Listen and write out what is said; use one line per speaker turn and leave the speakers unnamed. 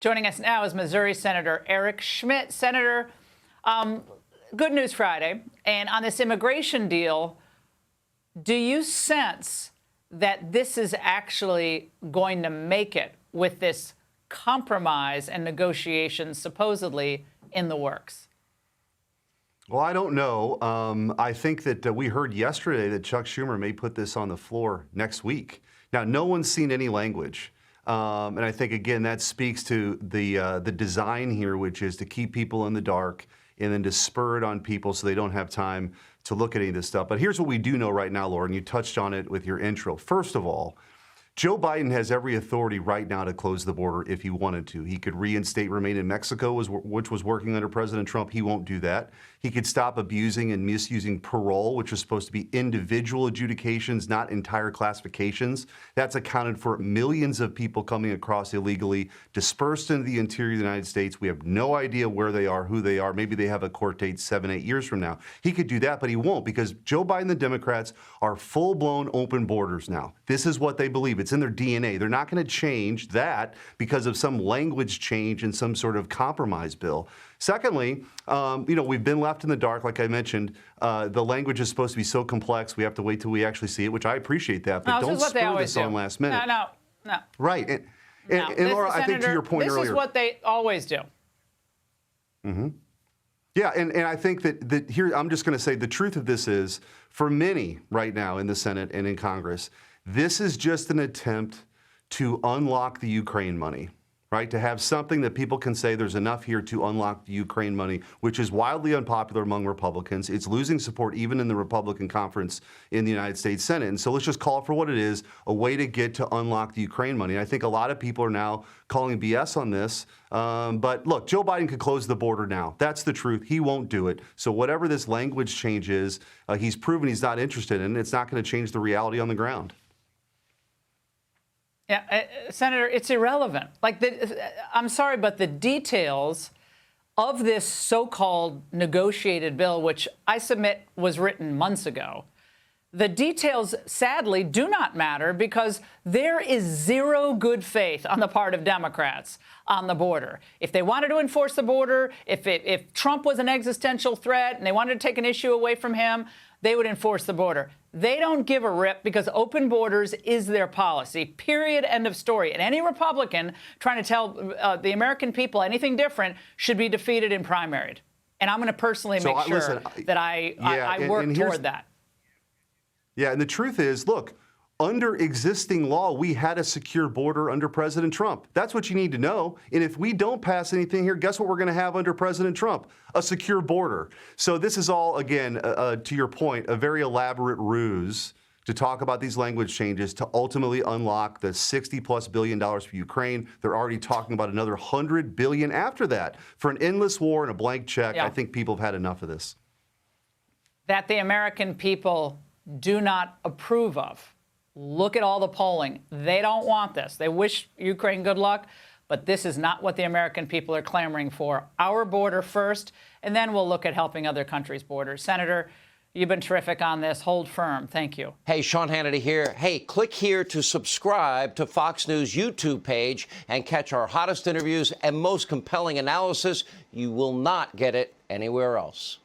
Joining us now is Missouri Senator Eric Schmitt. Senator, Good News Friday. And on this immigration deal, do you sense that this is actually going to make it with this compromise and negotiations supposedly in the works?
Well, I don't know. I think that we heard yesterday that Chuck Schumer may put this on the floor next week. Now, no one's seen any language. And I think, again, that speaks to the design here, which is to keep people in the dark and then to spur it on people so they don't have time to look at any of this stuff. But here's what we do know right now, Laura, and you touched on it with your intro. First of all, Joe Biden has every authority right now to close the border if he wanted to. He could reinstate remain in Mexico, which was working under President Trump. He won't do that. He could stop abusing and misusing parole, which is supposed to be individual adjudications, not entire classifications. That's accounted for millions of people coming across illegally, dispersed into the interior of the United States. We have no idea where they are, who they are. Maybe they have a court date 7, 8 years from now. He could do that, but he won't, because Joe Biden and the Democrats are full-blown open borders now. This is what they believe. It's in their DNA. They're not going to change that because of some language change in some sort of compromise bill. Secondly, we've been left in the dark, like I mentioned. The language is supposed to be so complex, we have to wait till we actually see it, which I appreciate that. But don't spur this on last minute.
No.
Right. And Laura, I think to your point earlier.
This is what they always do.
Mm-hmm. Yeah, and I think that here, I'm just going to say the truth of this is, for many right now in the Senate and in Congress, this is just an attempt to unlock the Ukraine money, right? To have something that people can say there's enough here to unlock the Ukraine money, which is wildly unpopular among Republicans. It's losing support even in the Republican conference in the United States Senate. And so let's just call it for what it is, a way to get to unlock the Ukraine money. I think a lot of people are now calling BS on this. But look, Joe Biden could close the border now. That's the truth. He won't do it. So whatever this language change is, he's proven he's not interested in it. It's not going to change the reality on the ground.
Yeah, Senator, it's irrelevant. I'm sorry, but the details of this so-called negotiated bill, which I submit was written months ago, the details, sadly, do not matter because there is zero good faith on the part of Democrats on the border. If they wanted to enforce the border, if Trump was an existential threat and they wanted to take an issue away from him, they would enforce the border. They don't give a rip because open borders is their policy, period, end of story. And any Republican trying to tell the American people anything different should be defeated and primaried. And I'm going to personally make sure that I work toward that.
Yeah, and the truth is, look, under existing law, we had a secure border under President Trump. That's what you need to know. And if we don't pass anything here, guess what we're going to have under President Trump? A secure border. So this is all, again, to your point, a very elaborate ruse to talk about these language changes to ultimately unlock the $60+ billion for Ukraine. They're already talking about another $100 billion after that for an endless war and a blank check. Yeah. I think people have had enough of this.
That the American people do not approve of. Look at all the polling. They don't want this. They wish Ukraine good luck, but this is not what the American people are clamoring for. Our border first, and then we'll look at helping other countries' borders. Senator, you've been terrific on this. Hold firm. Thank you.
Hey, Sean Hannity here. Hey, click here to subscribe to Fox News YouTube page and catch our hottest interviews and most compelling analysis. You will not get it anywhere else.